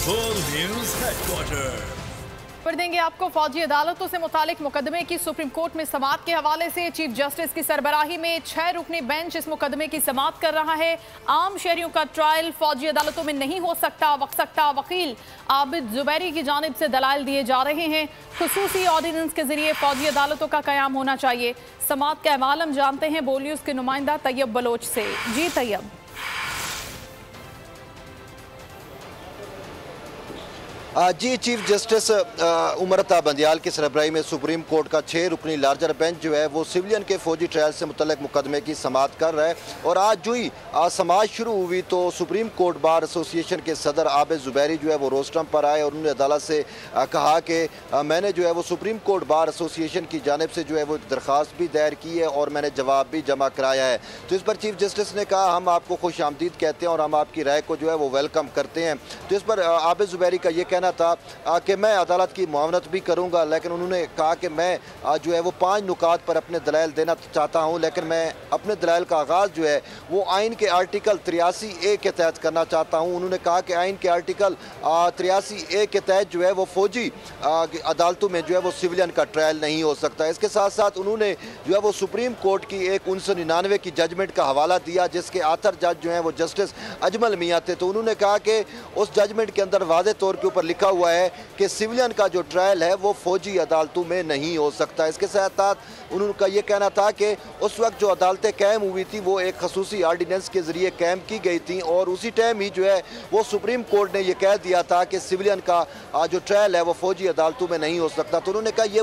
Full News Headquarter। पर देंगे आपको फौजी अदालतों से मुतालिक मुकदमे की सुप्रीम कोर्ट में समाअत के हवाले से। चीफ जस्टिस की सरबराही में 6 रुकनी बेंच इस मुकदमे की समाअत कर रहा है। आम शहरियों का ट्रायल फौजी अदालतों में नहीं हो सकता। वकील आबिद जुबैरी की जानिब से दलाइल दिए जा रहे हैं। खुसूसी ऑर्डिनेंस के जरिए फौजी अदालतों का कयाम होना चाहिए। समाअत का अहवाल हम जानते हैं बोलियूज के नुमाइंदा तैयब बलोच से। जी तैयब। जी, चीफ जस्टिस उमरता बंदियाल की सरबराही में सुप्रीम कोर्ट का 6 रुकनी लार्जर बेंच जो है वो सिविलियन के फौजी ट्रायल से मुतल्लिक मुकदमे की समाअत कर रहा है। और आज जो ही समाअत शुरू हुई तो सुप्रीम कोर्ट बार एसोसिएशन के सदर आबिद जुबैरी जो है वो रोस्टम पर आए और उन्होंने अदालत से कहा कि मैंने जो है वो सुप्रीम कोर्ट बार एसोसिएशन की जानिब से जो है वो दरख्वास्त भी दायर की है और मैंने जवाब भी जमा कराया है। तो इस पर चीफ जस्टिस ने कहा हम आपको खुश आमदीद कहते हैं और हम आपकी राय को जो है वो वेलकम करते हैं। तो इस पर आबिद जुबैरी का ये कहना था कि मैं अदालत की मुआवनत भी करूंगा, लेकिन उन्होंने कहा कि मैं जो है वो 5 नुकात पर अपने दलाइल देना चाहता हूं, लेकिन मैं अपने दलाइल का आगाज़ जो है वो आइन के आर्टिकल 83A के तहत करना चाहता हूं। उन्होंने कहा कि आइन के आर्टिकल 83A के तहत जो है वो फौजी अदालतों में जो है वो सिविलियन का ट्रायल नहीं हो सकता। इसके साथ साथ उन्होंने जो है वो सुप्रीम कोर्ट की एक 1999 की जजमेंट का हवाला दिया जिसके आथर जज जो है वो जस्टिस अजमल मियाँ थे। तो उन्होंने कहा कि उस जजमेंट के अंदर वाज़े तौर के ऊपर लिखा हुआ है कि सिविलियन का जो ट्रायल है वो फौजी अदालतों में नहीं हो सकता। इसके साथ साथ उनका ये कहना था कि उस वक्त जो अदालतें कायम हुई थी वो एक खसूसी ऑर्डिनेंस के जरिए कायम की गई थी और उसी टाइम ही जो है वो सुप्रीम कोर्ट ने ये कह दिया था कि सिविलियन का जो ट्रायल है वो फौजी अदालतों में नहीं हो सकता। तो उन्होंने कहा ये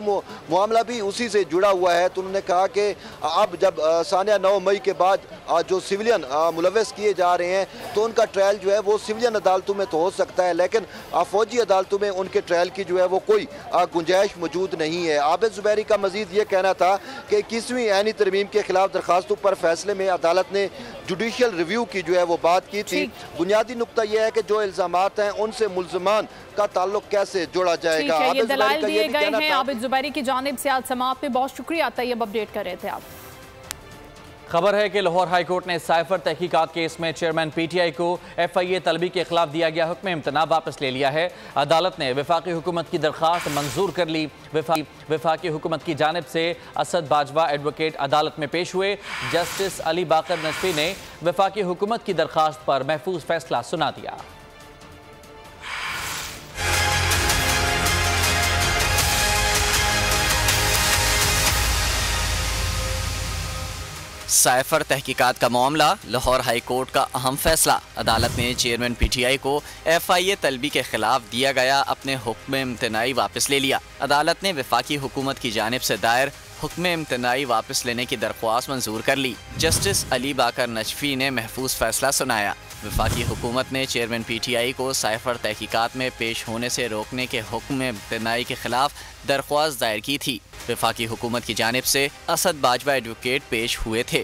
मामला भी उसी से जुड़ा हुआ है। तो उन्होंने कहा कि अब जब सानिया 9 मई के बाद जो सिविलियन मुलव्वस किए जा रहे हैं तो उनका ट्रायल जो है वो सिविलियन अदालतों में तो हो सकता है, लेकिन फौजी अदालतों में उनके ट्रायल की जो है वो कोई गुंजाइश मौजूद नहीं है। आबिद जुबैरी का मजीद ये कहना था कि 21वीं ऐनी तरमीम के खिलाफ दरखास्तों पर फैसले में अदालत ने जुडिशियल रिव्यू की जो है वो बात की थी। बुनियादी नुकता यह है कि जो इल्जामात हैं उनसे मुल्ज़मान का ताल्लुक कैसे जोड़ा जाएगा। ये दलाइल दिए गए हैं आबिद जुबैरी की जानिब से। आज समाअत पे बहुत शुक्रिया तैयब, अपडेट कर रहे थे आप। खबर है कि लाहौर हाई कोर्ट ने साइफर तहकीकात केस में चेयरमैन पीटीआई को FIA तलबी के खिलाफ दिया गया हुक्म इम्तना वापस ले लिया है। अदालत ने वफाकी हुकूमत की दरख्वास्त मंजूर कर ली। वफाकी हुकूमत की जानिब से असद बाजवा एडवोकेट अदालत में पेश हुए। जस्टिस अली बाकर नजफी ने वफाकी हुकूमत की दरख्वास्त पर महफूज फैसला सुना दिया। साइफर तहकीकात का मामला, लाहौर हाई कोर्ट का अहम फैसला। अदालत ने चेयरमैन PTI को FIA तलबी के खिलाफ दिया गया अपने हुक्म इम्तनाई वापस ले लिया। अदालत ने वफाकी हुकूमत की जानिब से दायर हुक्म इम्तनाई वापस लेने की दरख्वास्त मंजूर कर ली। जस्टिस अली बाकर नजफी ने महफूज फैसला सुनाया। वफाकी हुकूमत ने चेयरमैन PTI को साइफर तहकीकात में पेश होने से रोकने के हुक्म इम्तनाई के खिलाफ दरख्वास्त दायर की थी। वफाकी हुकूमत की जानिब से असद बाजवा एडवोकेट पेश हुए थे।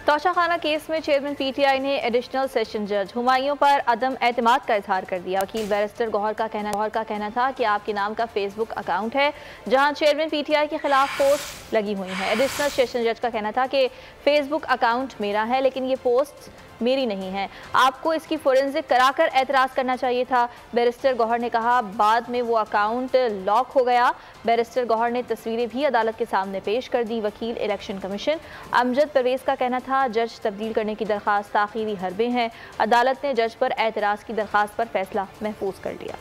तोशाखाना केस में चेयरमैन PTI ने एडिशनल सेशन जज हुमायूं पर अदम एतमाद का इजहार कर दिया। वकील बैरिस्टर गौहर का कहना था कि आपके नाम का फेसबुक अकाउंट है जहां चेयरमैन PTI के खिलाफ पोस्ट लगी हुई हैं। एडिशनल सेशन जज का कहना था कि फेसबुक अकाउंट मेरा है लेकिन ये पोस्ट मेरी नहीं है, आपको इसकी फोरेंसिक कराकर एतराज़ करना चाहिए था। बैरिस्टर गौहर ने कहा बाद में वो अकाउंट लॉक हो गया। बैरिस्टर गौहर ने तस्वीरें भी अदालत के सामने पेश कर दी। वकील इलेक्शन कमीशन अमजद परवेज़ का कहना था जज तब्दील करने की दरख्वास्त ताख़ीरी हरबे हैं। अदालत ने जज पर एतराज़ की दरख्वास्त पर फैसला महफूज कर लिया।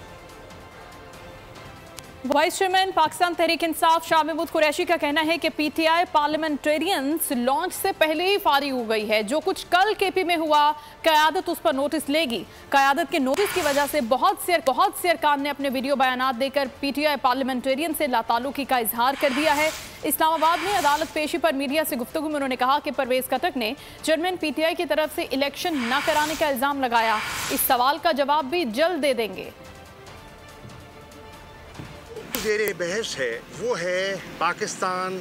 वाइस चेयरमैन पाकिस्तान तहरीक इंसाफ शाह महमूद कुरैशी का कहना है कि PTI पार्लियामेंटेरियंस लॉन्च से पहले ही फारिग हो गई है। जो कुछ कल KP में हुआ क़यादत उस पर नोटिस लेगी। क़यादत के नोटिस की वजह से बहुत से अरकान ने अपने वीडियो बयानात देकर PTI पार्लियामेंटेरियन से लाताल्लुकी का इजहार कर दिया है। इस्लामाबाद में अदालत पेशी पर मीडिया से गुफ्तगू में उन्होंने कहा कि परवेज़ खटक ने चेयरमैन PTI की तरफ से इलेक्शन न कराने का इल्ज़ाम लगाया। इस सवाल का जवाब भी जल्द दे देंगे। ज़ेरे बहस है वो है पाकिस्तान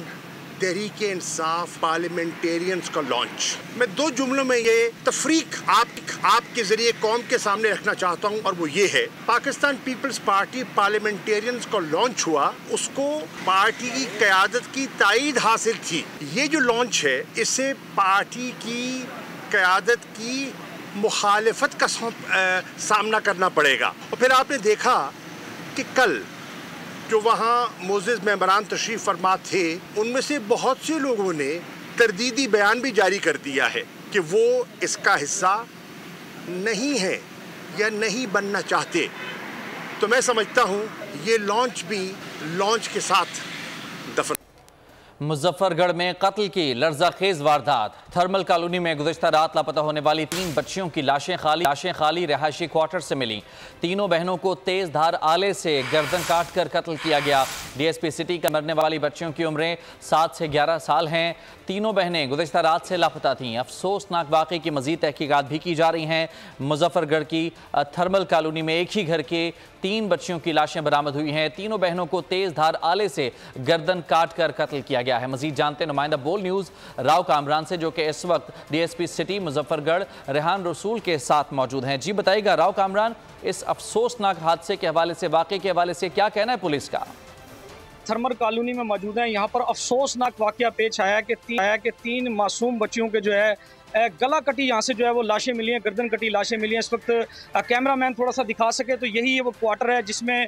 तहरीक इंसाफ पार्लियामेंटेरियंस का लॉन्च। मैं 2 जुमलों में ये तफरीक आपके जरिए कौम के सामने रखना चाहता हूँ और वो ये है पाकिस्तान पीपल्स पार्टी पार्लियामेंटेरियंस का लॉन्च हुआ, उसको पार्टी की क़यादत की तायीद हासिल थी। ये जो लॉन्च है इससे पार्टी की क़यादत की मुखालफत का सामना करना पड़ेगा। और फिर आपने देखा कि कल जो वहाँ मोअज़्ज़िज़ मेंबरान तशरीफ़ फरमा थे, उनमें से बहुत से लोगों ने तरदीदी बयान भी जारी कर दिया है कि वो इसका हिस्सा नहीं है या नहीं बनना चाहते। तो मैं समझता हूँ ये लॉन्च भी लॉन्च के साथ दफन। मुजफ्फरगढ़ में कत्ल की लर्ज़ाखेज वारदात। थर्मल कॉलोनी में गुज़िश्ता रात लापता होने वाली 3 बच्चियों की लाशें खाली रहायशी क्वार्टर से मिली। तीनों बहनों को तेज धार आले से गर्दन काट कर कत्ल किया गया। डीएसपी सिटी का मरने वाली बच्चियों की उम्रें 7 से 11 साल हैं। तीनों बहनें गुज़िश्ता रात से लापता थीं। अफसोसनाक वाक़े की मज़ीद तहकीकात भी की जा रही हैं। मुजफ्फरगढ़ की थर्मल कॉलोनी में एक ही घर के 3 बच्चियों की लाशें बरामद हुई हैं। तीनों बहनों को तेज धार आले से गर्दन काट कर कत्ल किया गया है। मजीद जानते नुमाइंदा बोल न्यूज़ राव कामरान से, जो कि इस वक्त डीएसपी सिटी मुजफ्फरगढ़ रेहान रसूल के साथ मौजूद हैं। जी बताइएगा राव कामरान, इस अफसोसनाक हादसे के हवाले से, वाक़े के हवाले से क्या कहना है पुलिस का? थर्मल कॉलोनी में मौजूद हैं। यहाँ पर अफसोसनाक वाक़या पेश आया कि 3 मासूम बच्चियों के जो है गला कटी यहाँ से जो है वो लाशें मिली हैं, गर्दन कटी लाशें मिली हैं। इस वक्त कैमरामैन थोड़ा सा दिखा सके तो यही है वो क्वार्टर है जिसमें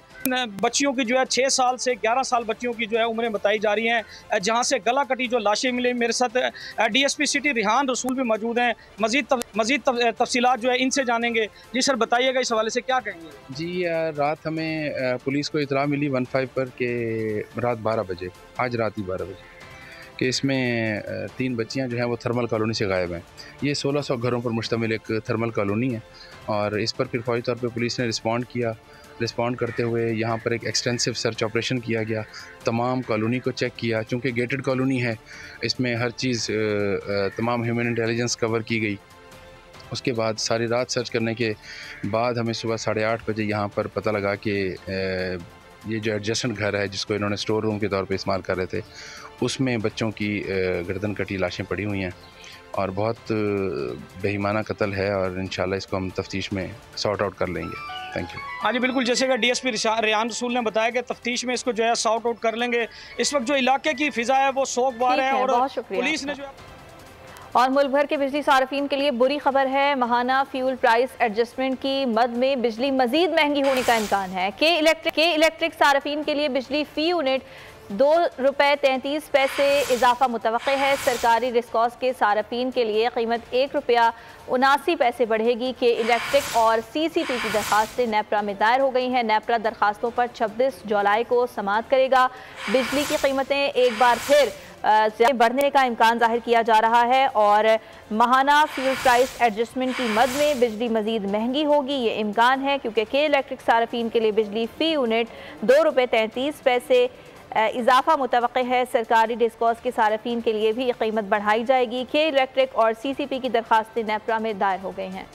बच्चियों की जो है 6 साल से 11 साल बच्चियों की जो है उम्रें बताई जा रही हैं, जहाँ से गला कटी जो लाशें मिली। मेरे साथ डीएसपी सिटी रेहान रसूल भी मौजूद हैं। मज़ीद तफसीलात जो है इनसे जानेंगे। जी सर, बताइएगा इस हवाले से क्या कहेंगे? जी, रात हमें पुलिस को इतला मिली 15 पर के रात 12 बजे, आज रात ही 12 बजे, कि इसमें 3 बच्चियां जो हैं वो थर्मल कॉलोनी से गायब हैं। ये 1600 घरों पर मुश्तमिल एक थर्मल कॉलोनी है और इस पर फिर फौरी तौर पे पुलिस ने रिस्पॉन्ड किया। रिस्पॉन्ड करते हुए यहाँ पर एक एक्सटेंसिव सर्च ऑपरेशन किया गया। तमाम कॉलोनी को चेक किया, चूँकि गेटेड कॉलोनी है, इसमें हर चीज़ तमाम ह्यूमन इंटेलिजेंस कवर की गई। उसके बाद सारी रात सर्च करने के बाद हमें सुबह 8:30 बजे यहाँ पर पता लगा कि ये जो एडजस्टेंट घर है जिसको इन्होंने स्टोर रूम के तौर पे इस्तेमाल कर रहे थे, उसमें बच्चों की गर्दन कटी लाशें पड़ी हुई हैं और बहुत बेईमाना कत्ल है और इंशाल्लाह इसको हम तफ्तीश में सॉर्ट आउट कर लेंगे। Thank you. हाँ जी, बिल्कुल, जैसे कि डीएसपी रेहान रसूल ने बताया कि तफ्तीश में इसको जो है सॉर्ट आउट कर लेंगे। इस वक्त जो इलाके की फ़िज़ा है वो सोगवार है और पुलिस ने जो है। और मुल्क भर के बिजली सार्फिन के लिए बुरी खबर है। माहाना फ्यूल प्राइस एडजस्टमेंट की मद में बिजली मजीद महंगी होने का इम्कान है। के इलेक्ट्रिक सार्फिन के लिए बिजली फ़ी यूनिट ₹2.33 इजाफा मुतवक्के है। सरकारी रिस्कॉस के सार्फिन के लिए कीमत ₹1.79 बढ़ेगी। के इलेक्ट्रिक और CCP की दरखास्तें नेपरा में दायर हो गई हैं। नेपरा दरखास्तों पर 26 जुलाई को समाअत करेगा। बिजली की कीमतें एक बार फिर बढ़ने का इम्कान जाहिर किया जा रहा है और माहाना फ्यूल प्राइस एडजस्टमेंट की मद में बिजली मजीद महंगी होगी, ये इम्कान है, क्योंकि के इलेक्ट्रिक सार्फिन के लिए बिजली फ़ी यूनिट ₹2.33 इजाफा मुतवक्के है। सरकारी डिस्कॉस के सार्फिन के लिए भी कीमत बढ़ाई जाएगी। के इलेक्ट्रिक और CCP की दरखास्तें नेपरा में दायर हो गई हैं।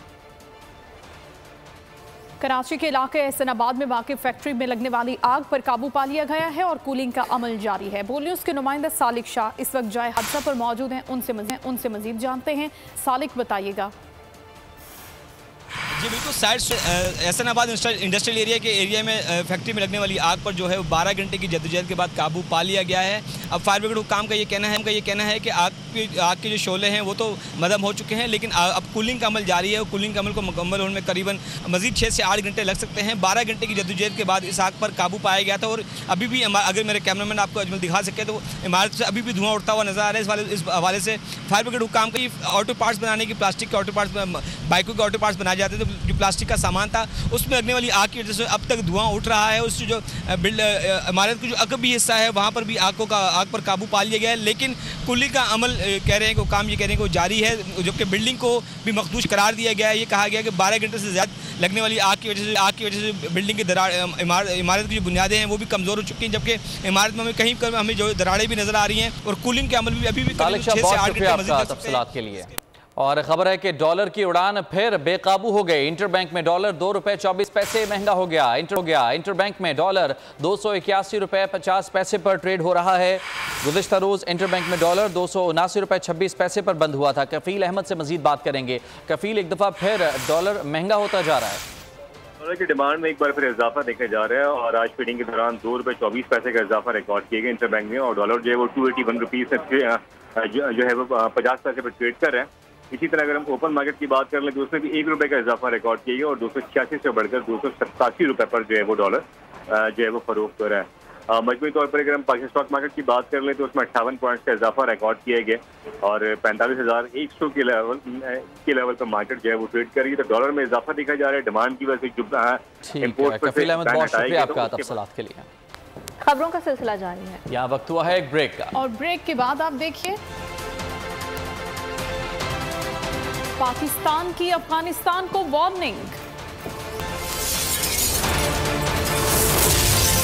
कराची के इलाके एहसनाबाद में वाक़िफ़ फैक्ट्री में लगने वाली आग पर काबू पा लिया गया है और कूलिंग का अमल जारी है। बोल न्यूज़ के नुमाइंदा सालिक शाह इस वक्त जाए हादसा पर मौजूद हैं, उनसे मजीद जानते हैं। सालिक, बताइएगा। जी बिल्कुल, साइड एहसनाबाद इंडस्ट्रियल एरिया के एरिया में फैक्ट्री में लगने वाली आग पर जो है 12 घंटे की जद्दोजहद के बाद काबू पा लिया गया है। अब फायर ब्रिगेड हुकाम का ये कहना है कि आग के जो शोले हैं वो तो मदम हो चुके हैं, लेकिन अब कूलिंग का अमल जारी है और कूलिंग का अमल को मुकम्मल होने में करीबन मजीद 6 से 8 घंटे लग सकते हैं। 12 घंटे की जद्दोजहद के बाद इस आग पर काबू पाया गया था और अभी भी, अगर मेरे कैमरामैन आपको अजमल दिखा सके तो इमारत से अभी भी धुआं उठता हुआ नजर आ रहा है। इस हवाले से फायर ब्रिगेड हुकाम का ऑटो पार्ट्स बनाने की, प्लास्टिक के ऑटो पार्ट्स, बाइकों के ऑटो पार्ट्स बनाए जाते थे, जो प्लास्टिक का सामान था उसमें लगने वाली आग की वजह से अब तक धुआं उठ रहा है। उससे जो इमारत का जो अकबी हिस्सा है वहाँ पर भी आग पर काबू पा लिया गया है, लेकिन कूलिंग का अमल कह रहे हैं कि काम ये कह रहे हैं कि जारी है, जबकि बिल्डिंग को भी मखदूश करार दिया गया है। ये कहा गया कि 12 घंटे से ज़्यादा लगने वाली आग की वजह से बिल्डिंग की इमारत की जो बुनियादें हैं वो भी कमज़ोर हो चुकी हैं, जबकि इमारत में हमें कहीं पर हमें जो दरारें भी नजर आ रही हैं और कूलिंग के अमल भी अभी भी 6 से 8 घंटे मज़ीद के लिए। और खबर है कि डॉलर की उड़ान फिर बेकाबू हो गई। इंटरबैंक में डॉलर ₹2.24 महंगा हो गया। इंटरबैंक में डॉलर ₹281.50 पर ट्रेड हो रहा है। गुज़िश्ता रोज़ इंटरबैंक में डॉलर ₹279.26 पर बंद हुआ था। कफील अहमद से मजीद बात करेंगे। कफील, एक दफ़ा फिर डॉलर महंगा होता जा रहा है। डॉलर की डिमांड में एक बार फिर इजाफा देखा जा रहा है और आज ट्रेडिंग के दौरान ₹2.24 का इजाफा रिकॉर्ड किया गया इंटरबैंक में और डॉलर जो है वो 281 रुपीज़ से जो है वो 50 पैसे पर ट्रेड कर रहे हैं। इसी तरह अगर हम ओपन मार्केट की बात कर लें तो उसमें भी ₹1 का इजाफा रिकॉर्ड किया गया और 286 से बढ़कर ₹287 पर जो है वो डॉलर जो है वो फरोख्त हो रहा है। मजमूई तौर पर अगर हम पाकिस्तान स्टॉक मार्केट की बात कर लें तो उसमें 58 पॉइंट्स का इजाफा रिकॉर्ड किया गया और 45,100 के लेवल पर मार्केट जो है वो ट्रेड करेगी। तो डॉलर में इजाफा देखा जा रहा है डिमांड की वजह से इम्पोर्ट के लिए। खबरों का सिलसिला जारी है। यहाँ वक्त हुआ है एक ब्रेक का और ब्रेक के बाद आप देखिए पाकिस्तान की अफगानिस्तान को वार्निंग।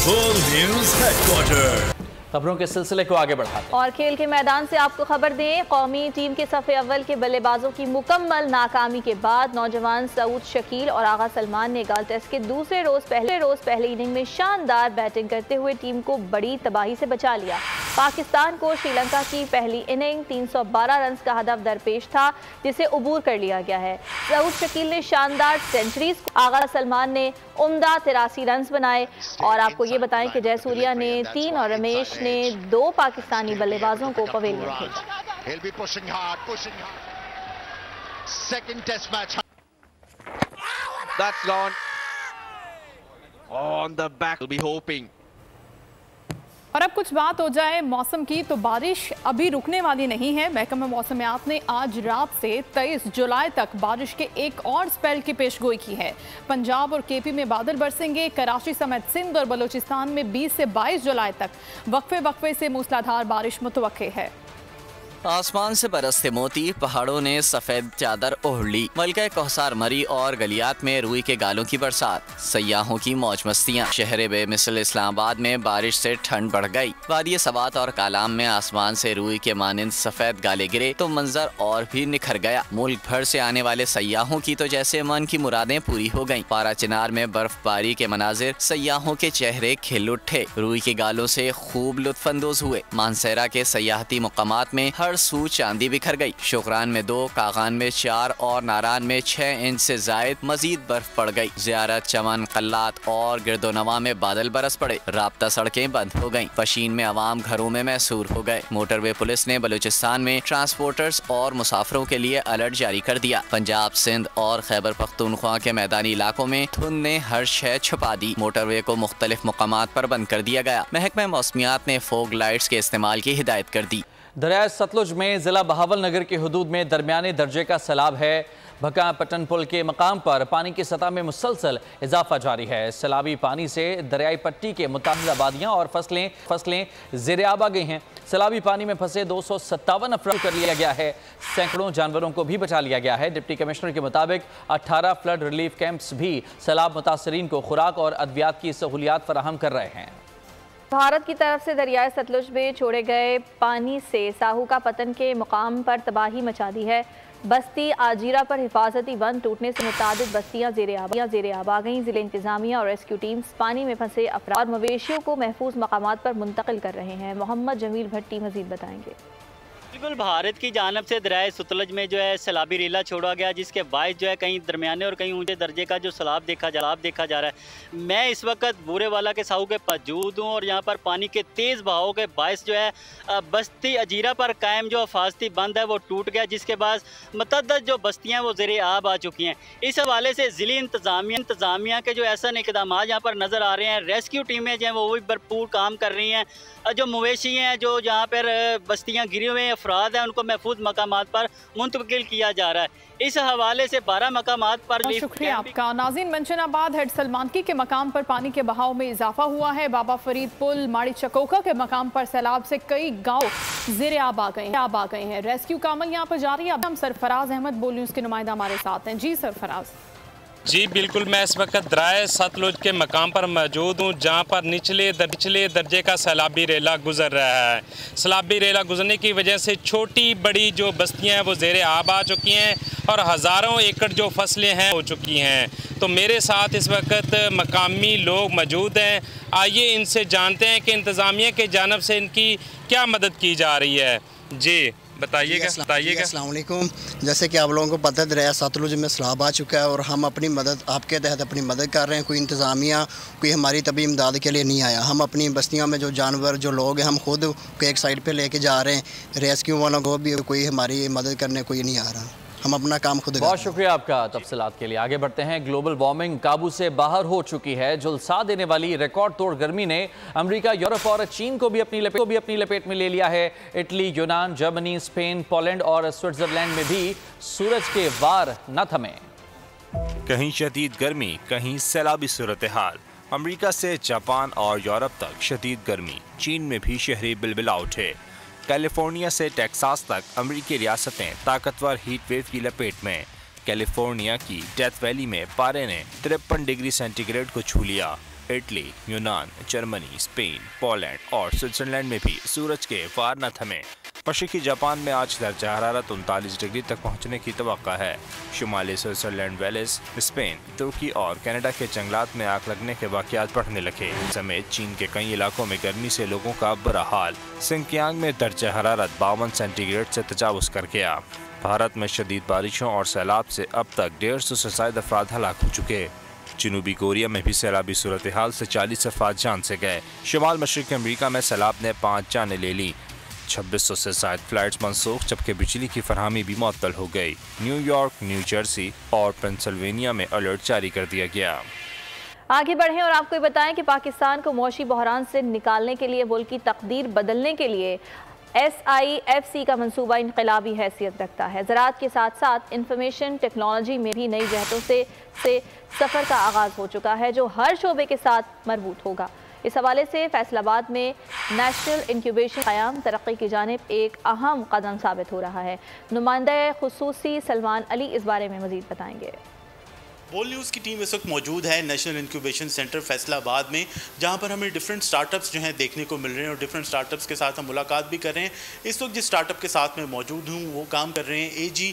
Full News Headquarters। खबरों के सिलसिले को आगे बढ़ाते हैं और खेल के मैदान से आपको खबर दें, कौमी टीम के सफ़े अव्वल के बल्लेबाजों की मुकम्मल नाकामी के बाद नौजवान सऊद शकील और आगा सलमान ने गाल टेस्ट के दूसरे रोज पहले इनिंग में शानदार बैटिंग करते हुए टीम को बड़ी तबाही से बचा लिया। पाकिस्तान को श्रीलंका की पहली इनिंग 312 रन का हदफ दरपेश था, जिसे अबूर कर लिया गया है। सऊद शकील ने शानदार सेंचुरीज, आगा सलमान ने उम्दा 83 रन बनाए। और आपको ये बताएं कि जयसूर्या ने 3 और रमेश ने 2 पाकिस्तानी बल्लेबाजों को पवेलियन भेजा। और अब कुछ बात हो जाए मौसम की, तो बारिश अभी रुकने वाली नहीं है। महकमा मौसमियात ने आज रात से 23 जुलाई तक बारिश के एक और स्पेल की पेशगोई की है। पंजाब और केपी में बादल बरसेंगे। कराची समेत सिंध और बलूचिस्तान में 20 से 22 जुलाई तक वक्फे से मूसलाधार बारिश मुतवक्के है। आसमान से बरसते मोती, पहाड़ों ने सफेद चादर ओढ़ ली। मलका कौसार मरी और गलियात में रुई के गालों की बरसात, सयाहों की मौज मस्तियाँ। शहर बेमिसल इस्लामाबाद में बारिश से ठंड बढ़ गई। वादी सवात और कालाम में आसमान से रुई के मानिंद सफेद गाले गिरे तो मंजर और भी निखर गया। मुल्क भर से आने वाले सयाहों की तो जैसे मन की मुरादें पूरी हो गयी। पारा चिनार में बर्फबारी के मनाजिर, सयाहों के चेहरे खिल उठे, रुई के गालों से खूब लुत्फानंदोज हुए। मानसेरा के सयाहती मुकामात में हर सू चांदी बिखर गई। शुक्रान में 2, कागान में 4 और नारान में 6 इंच से जायद मजीद बर्फ पड़ गई। ज़ियारत, चमन, कल्लात और गिरदोनवा में बादल बरस पड़े। राब्ता सड़कें बंद हो गईं। पशीन में अवाम घरों में मैसूर हो गए। मोटरवे पुलिस ने बलूचिस्तान में ट्रांसपोर्टर्स और मुसाफिरों के लिए अलर्ट जारी कर दिया। पंजाब, सिंध और खैबर पख्तूनख्वा के मैदानी इलाकों में धुंध ने हर शय छुपा दी। मोटरवे को मुख्तलिफ मुकामात पर बंद कर दिया गया। महकमा मौसमियात ने फोग लाइट्स के इस्तेमाल की हिदायत कर दी। दरिया सतलुज में जिला बहावल नगर की हदूद में दरमियाने दर्जे का सैलाब है। भका पटन पुल के मकाम पर पानी की सतह में मुसलसल इजाफा जारी है। सैलाबी पानी से दरियाई पट्टी के मुताबिक आबादियाँ और फसलें ज़ेर-ए-आब आ गई हैं। सैलाबी पानी में फंसे 257 अफराद कर लिया गया है। सैकड़ों जानवरों को भी बचा लिया गया है। डिप्टी कमिश्नर के मुताबिक 18 फ्लड रिलीफ कैंप्स भी सैलाब मुतासरीन को खुराक और अद्वियात की सहूलियात फराहम कर रहे हैं। भारत की तरफ से दरियाए सतलुज में छोड़े गए पानी से साहू का पतन के मुकाम पर तबाही मचा दी है। बस्ती आजीरा पर हिफाजती बंद टूटने से मुतादिद बस्तियां ज़ेर-ए-आब आ गईं। ज़िले इंतजामिया और रेस्क्यू टीम्स पानी में फंसे अफराद और मवेशियों को महफूज मकामात पर मुंतकिल कर रहे हैं। मोहम्मद जमील भट्टी मजीद बताएंगे। बिल्कुल, भारत की जानिब से दरियाए सतलुज में जो है सैलाबी रेला छोड़ा गया, जिसके बायस जो है कहीं दरमियाने और कहीं ऊंचे दर्जे का जो सैलाब देखा जा रहा है। मैं इस वक्त बूरेवाला के साहू के मौजूद हूँ और यहाँ पर पानी के तेज़ बहाव के बायस जो है बस्ती अजीरा पर कायम जो हिफाजती बंद है वो टूट गया, जिसके बाद मतअद्दद जो बस्तियाँ वो ज़ेर-ए-आब आ चुकी हैं। इस हवाले से ज़िली इंतज़ामिया के जो ऐसा इक़दाम यहाँ पर नज़र आ रहे हैं। रेस्क्यू टीमें जो हैं वो भी भरपूर काम कर रही हैं। जो मवेशी हैं, जो जहाँ पर बस्तियाँ गिरी हुए अफराद हैं, उनको महफूज मकामात पर मुंतकिल किया जा रहा है। इस हवाले से 12 मकामात पर शुक्रिया आपका। नाज़रीन, मंशनाबाद हेड सलमानकी के मकाम पर पानी के बहाव में इजाफा हुआ है। बाबा फरीद पुल, माड़ी चकोका के मकाम पर सैलाब से कई गाँव ज़ेर-ए-आब आ गए हैं। रेस्क्यू का अमल यहाँ पर जारी है। अब हम सरफराज अहमद बोल न्यूज़ के नुमाइंदा हमारे साथ हैं। जी सरफराज। जी बिल्कुल, मैं इस वक्त दरियाए सतलुज के मकाम पर मौजूद हूँ, जहाँ पर निचले दर्जे का सैलाबी रेला गुजर रहा है। सैलाबी रेला गुजरने की वजह से छोटी बड़ी जो बस्तियाँ हैं वो ज़ेर-ए-आब आ चुकी हैं और हज़ारों एकड़ जो फसलें हैं हो चुकी हैं। तो मेरे साथ इस वक्त मकामी लोग मौजूद हैं। आइए इनसे जानते हैं कि इंतज़ामिया के जानिब से इनकी क्या मदद की जा रही है। जी बताइएगा। अस्सलाम वालेकुम। जैसे कि आप लोगों को पता है, दरिया सतलुज में सैलाब आ चुका है और हम अपनी मदद आपके तहत अपनी मदद कर रहे हैं। कोई इंतज़ामिया कोई हमारी तभी इमदाद के लिए नहीं आया। हम अपनी बस्तियों में जो जानवर जो लोग हैं, हम खुद एक साइड पे लेके जा रहे हैं। रेस्क्यू वालों को भी कोई हमारी मदद करने कोई नहीं आ रहा। हम अपना काम खुद बहुत शुक्रिया आपका तफसीलात के लिए। आगे बढ़ते हैं। ग्लोबल वार्मिंग काबू से बाहर हो चुकी है। झुलसा देने वाली रिकॉर्ड तोड़ गर्मी ने अमेरिका, यूरोप और चीन को भी अपनी लपेट में ले लिया है। इटली, यूनान, जर्मनी, स्पेन, पोलैंड और स्विट्जरलैंड में भी सूरज के वार न थमे। कहीं शदीद गर्मी, कहीं सैलाबी सूरत हाल। अमेरिका से जापान और यूरोप तक शदीद गर्मी, चीन में भी शहरी बिलबिला उठे। कैलिफोर्निया से टेक्सास तक अमेरिकी रियासतें ताकतवर हीट वेव की लपेट में। कैलिफोर्निया की डेथ वैली में पारे ने 53 डिग्री सेंटीग्रेड को छू लिया। इटली, यूनान, जर्मनी, स्पेन, पोलैंड और स्विट्जरलैंड में भी सूरज के वार न थमे। मशरकी जापान में आज दर्जा हरारत 39 डिग्री तक पहुंचने की तवक्का है। शुमाली स्विट्जरलैंड, वेल्स, स्पेन, तुर्की और कनाडा के जंगलात में आग लगने के वाक़यात बढ़ने लगे। समेत चीन के कई इलाकों में गर्मी से लोगों का बुरा हाल। सिंकियांग में दर्जा हरारत 52 सेंटीग्रेड से तजावुज कर गया। भारत में शदीद बारिशों और सैलाब से अब तक 150 से ज्यादा अफराद हलाक हो चुके। जनूबी कोरिया में भी सैलाबी सूरत हाल से 40 अफराद जान से गए। शुमाल मशरक़ी अमरीका में सैलाब ने 5 जानें ले ली। 2600 से ज्यादा फ्लाइट्स मनसूख, जबकि बिजली की फरहमी भी मुअत्तल हो गई। न्यूयॉर्क, न्यू जर्सी और पेंसिल्वेनिया में अलर्ट जारी कर दिया गया। आगे बढ़ें और आपको बताएं कि पाकिस्तान को मौशी बहरान से निकालने के लिए, मुल्क की तकदीर बदलने के लिए SIFC का मंसूबा इनकलाबी हैसियत रखता है। ज़राअत के साथ साथ इंफॉर्मेशन टेक्नोलॉजी में भी नई जहतों से सफ़र का आगाज़ हो चुका है, जो हर शोबे के साथ मरबूत होगा। इस हवाले से फैसलाबाद में नेशनल इंक्यूबेशन क़याम तरक्की की जानिब एक अहम कदम साबित हो रहा है। नुमाइंदा खुसूसी सलमान अली इस बारे में मज़ीद बताएंगे। बोल न्यूज़ की टीम इस वक्त मौजूद है नेशनल इंक्यूबेशन सेंटर फैसलाबाद में, जहां पर हमें डिफरेंट स्टार्टअप्स जो हैं देखने को मिल रहे हैं और डिफरेंट स्टार्टअप्स के साथ हम मुलाकात भी कर रहे हैं। इस वक्त जिस स्टार्टअप के साथ मैं मौजूद हूं वो काम कर रहे हैं AG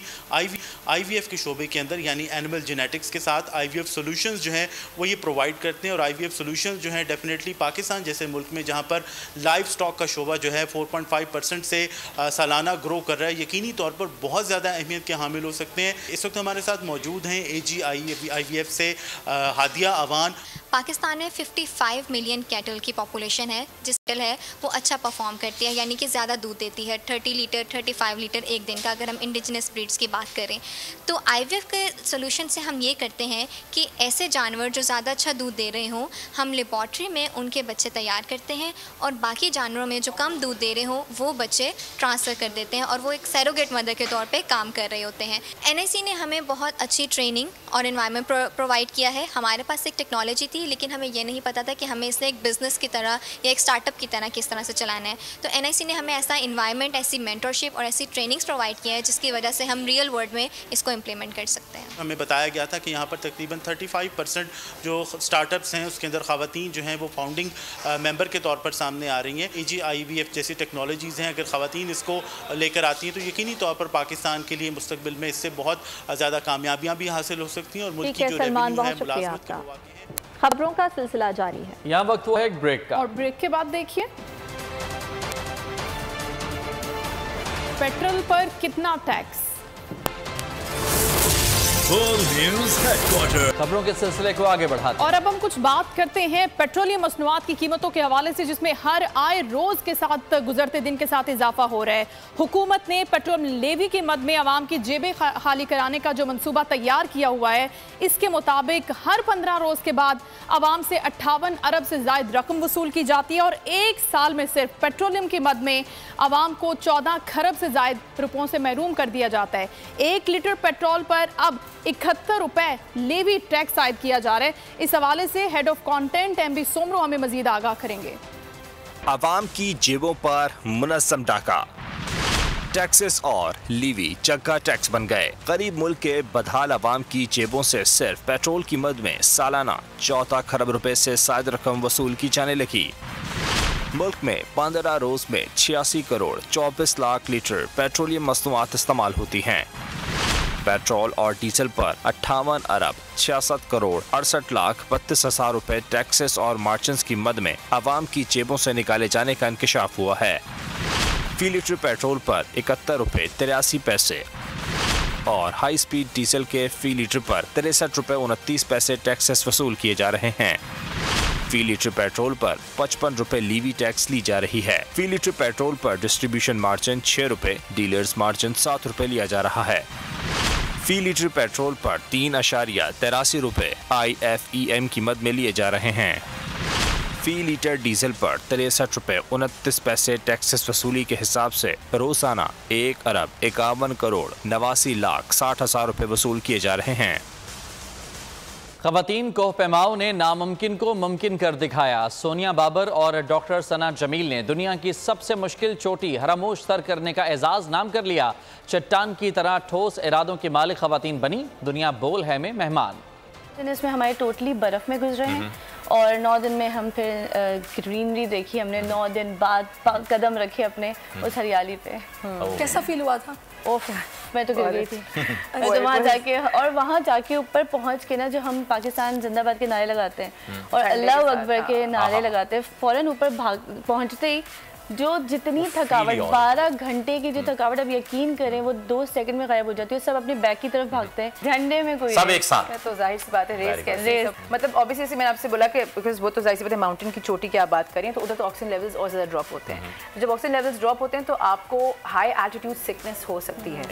IVF के शोबे के अंदर, यानी एनिमल जेनेटिक्स के साथ IVF सोल्यूशंस जो हैं वो ये प्रोवाइड करते हैं। और IVF सोल्यूशंस जो हैं डेफिनेटली पाकिस्तान जैसे मुल्क में जहाँ पर लाइव स्टॉक का शोबा जो है 4.5% से सालाना ग्रो कर रहा है, यकीनी तौर पर बहुत ज़्यादा अहमियत के हामिल हो सकते हैं। इस वक्त हमारे साथ मौजूद हैं AG IVF से हादिया अवान। पाकिस्तान में 55 मिलियन कैटल की पॉपुलेशन है, जिस कैटल है वो अच्छा परफॉर्म करती है, यानी कि ज़्यादा दूध देती है, 30 लीटर 35 लीटर एक दिन का, अगर हम इंडिजिनस ब्रीड्स की बात करें। तो IVF के सोल्यूशन से हम ये करते हैं कि ऐसे जानवर जो ज़्यादा अच्छा दूध दे रहे हों, हम लेबॉर्ट्री में उनके बच्चे तैयार करते हैं और बाकी जानवरों में जो कम दूध दे रहे हों वो बच्चे ट्रांसफ़र कर देते हैं और वो एक सैरोगेट मदर के तौर पर काम कर रहे होते हैं। NIC ने हमें बहुत अच्छी ट्रेनिंग और इन्वायरमेंट प्रोवाइड किया है। हमारे पास एक टेक्नोलॉजी थी, लेकिन हमें यह नहीं पता था कि हमें इसे एक बिज़नेस की तरह या एक स्टार्टअप की तरह किस तरह से चलाना है। तो NIC ने हमें ऐसा इन्वायरमेंट, ऐसी मेंटरशिप और ऐसी ट्रेनिंग्स प्रोवाइड किया है, जिसकी वजह से हम रियल वर्ल्ड में इसको इम्प्लीमेंट कर सकते हैं। हमें बताया गया था कि यहाँ पर तकरीबन 35% जो स्टार्टअप्स हैं उसके अंदर ख़वातीन जो हैं वो फाउंडिंग मेंबर के तौर पर सामने आ रही हैं। AG IVF जैसी टेक्नोलॉजीज़ हैं, अगर ख़वातीन इसको लेकर आती हैं तो यकीनी तौर पर पाकिस्तान के लिए मुस्तकबिल में इससे बहुत ज़्यादा कामयाबियाँ भी हासिल हो सकती हैं और मुल्क की जो रेवेन्यू है, मुलाज़मत की। खबरों का सिलसिला जारी है। यहाँ वक्त हुआ है एक ब्रेक का, और ब्रेक के बाद देखिए पेट्रोल पर कितना टैक्स। खबरों के सिलसिले को आगे बढ़ाते हैं और अब हम कुछ बात करते हैं पेट्रोलियम मसनूआत की कीमतों के हवाले से, जिसमें हर आए रोज के साथ गुजरते दिन के साथ इजाफा हो रहा है। हुकूमत ने पेट्रोलियम लेवी की मद में आवाम की जेबें खाली कराने का जो मंसूबा तैयार किया हुआ है, इसके मुताबिक हर 15 रोज के बाद आवाम से 58 अरब से ज्यादा रकम वसूल की जाती है और एक साल में सिर्फ पेट्रोलियम की मद में आवाम को 14 खरब से ज्यादा रुपयों से महरूम कर दिया जाता है। 1 लीटर पेट्रोल पर अब 71 रुपए लेवी टैक्स आयद किया जा रहा है। इस हवाले से head of content MB Soomro हमें मजीद आगाह करेंगे। आवाम की जेबों पर मुनज़्ज़म डाका, टैक्सेस और लीवी चक्का टैक्स बन गए। गरीब मुल्क के बदहाल आवाम की जेबों से सिर्फ पेट्रोल की मद में सालाना 14 खरब रुपए से ज्यादा रकम वसूल की जाने लगी। मुल्क में 15 रोज में 86 करोड़ 24 लाख लीटर पेट्रोलियम मसनूआत इस्तेमाल होती हैं। पेट्रोल और डीजल पर 58 अरब 66 करोड़ 68 लाख 32 हजार रुपए टैक्सेस और मार्जिन्स की मद में आवाम की जेबों से निकाले जाने का इंकशाफ हुआ है। फी लीटर पेट्रोल पर 71 रुपए 83 पैसे और हाई स्पीड डीजल के फी लीटर पर 63 रुपए 29 पैसे टैक्सेस वसूल किए जा रहे हैं। फी लीटर पेट्रोल पर 55 रुपए लीवी टैक्स ली जा रही है। फी लीटर पेट्रोल पर डिस्ट्रीब्यूशन मार्जिन 6 रुपए, डीलर्स मार्जिन 7 रुपए लिया जा रहा है। फी लीटर पेट्रोल पर 3.83 रुपये IFEM कीमत में लिए जा रहे हैं। फी लीटर डीजल पर 63 रुपये 29 पैसे टैक्सेस वसूली के हिसाब से रोजाना 1,51,89,60,000 रुपये वसूल किए जा रहे हैं। ख़वातीन कोहपेमाओं ने नामुमकिन को मुमकिन कर दिखाया। सोनिया बाबर और डॉक्टर सना जमील ने दुनिया की सबसे मुश्किल चोटी हरामोश सर करने का एजाज़ नाम कर लिया। चट्टान की तरह ठोस इरादों की मालिक ख़वातीन बनी दुनिया बोल है में मेहमान। इसमें हमारे टोटली बर्फ़ में गुजरे हैं और 9 दिन में हम फिर ग्रीनरी देखी। हमने 9 दिन बाद कदम रखे अपने उस हरियाली पे। कैसा फील हुआ था? ओह मैं तो गिर गई थी। मैं तो वहाँ जाके ऊपर पहुँच के ना, जो हम पाकिस्तान जिंदाबाद के नारे लगाते हैं और अल्लाह अकबर के नारे लगाते हैं, फ़ौरन ऊपर पहुँचते ही जो जितनी थकावट 12 घंटे की जो थकावट, अब यकीन करें वो 2 सेकंड में गायब हो जाती है। सब अपने बैक की तरफ भागते हैं, झंडे में कोई सब एक साथ। तो जाहिर सी बात है रेस कैसे, मतलब ऑब्वियसली मैंने आपसे बोला कि बिकॉज वो तो जाहिर सी बात है माउंटेन की चोटी की आप बात करें तो उधर तो ऑक्सीजन लेवल्स और ज़्यादा ड्रॉप होते हैं। जब ऑक्सीजन लेवल्स ड्रॉप होते हैं तो आपको हाई एल्टीट्यूड सिकनेस हो सकती है।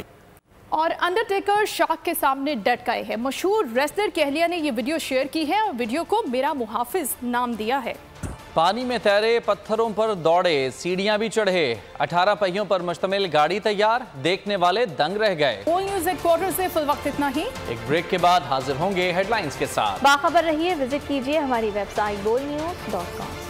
और अंडरटेकर शार्क के सामने डट गए हैं। मशहूर रेसलर कहलिया ने ये वीडियो शेयर की है और वीडियो को मेरा मुहाफिज नाम दिया है। पानी में तैरे, पत्थरों पर दौड़े, सीढ़ियां भी चढ़े, 18 पहियों पर मुश्तमिल गाड़ी तैयार, देखने वाले दंग रह गए। बोल न्यूज़ हेडक्वार्टर से फिल वक्त इतना ही। एक ब्रेक के बाद हाजिर होंगे हेडलाइंस के साथ। बाखबर रहिए, विजिट कीजिए हमारी वेबसाइट bolnews.com।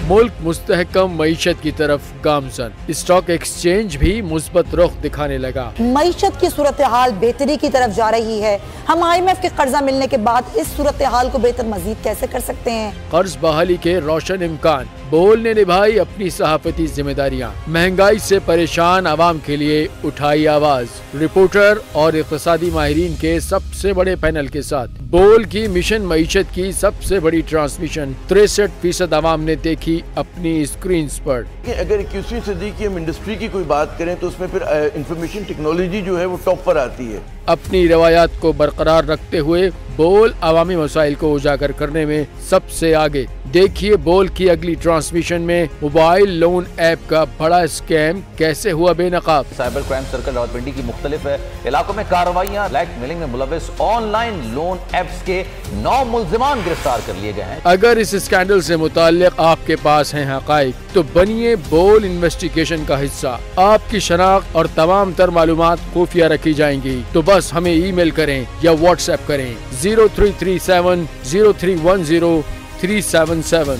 मुल्क मुस्तहकम मईशत की तरफ गामजन, स्टॉक एक्सचेंज भी मुस्बत रुख दिखाने लगा। मईशत की सूरत हाल बेहतरी की तरफ जा रही है। हम IMF के कर्जा मिलने के बाद इस सूरत हाल को बेहतर मजीद कैसे कर सकते हैं? कर्ज बहाली के रोशन इम्कान, बोल ने निभाई अपनी सहाफती जिम्मेदारियां, महंगाई से परेशान आवाम के लिए उठाई आवाज। रिपोर्टर और इक़्तिसादी माहिरीन के सबसे बड़े पैनल के साथ बोल की मिशन मईशत की सबसे बड़ी ट्रांसमिशन 63% आवाम ने देखी अपनी स्क्रीन पर। अगर 21वीं सदी की हम इंडस्ट्री की कोई बात करें तो उसमें फिर इंफॉर्मेशन टेक्नोलॉजी जो है वो टॉप पर आती है। अपनी रवायात को बरकरार रखते हुए बोल अवामी मसाइल को उजागर करने में सबसे आगे। देखिए बोल की अगली ट्रांसमिशन में मोबाइल लोन ऐप का बड़ा स्कैम कैसे हुआ बेनकाब। साइबर क्राइम सर्कल रावलपिंडी की मुख्तलिफ इलाकों में कार्रवाइयां, ब्लैकमेलिंग में मुलविस ऑनलाइन लोन ऐप्स के 9 मुल्जिमान गिरफ्तार कर लिए गए हैं। अगर इस स्कैंडल से मुताल्लिक आपके पास हैं हकाइक तो बनिए बोल इन्वेस्टिगेशन का हिस्सा। आपकी शनाख्त और तमाम तर मालूमात खुफिया रखी जाएंगी, तो बस हमें ईमेल करें या व्हाट्सएप करें 0337 0310 377।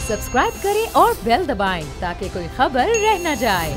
सब्सक्राइब करें और बेल दबाएं ताकि कोई खबर रह न जाए।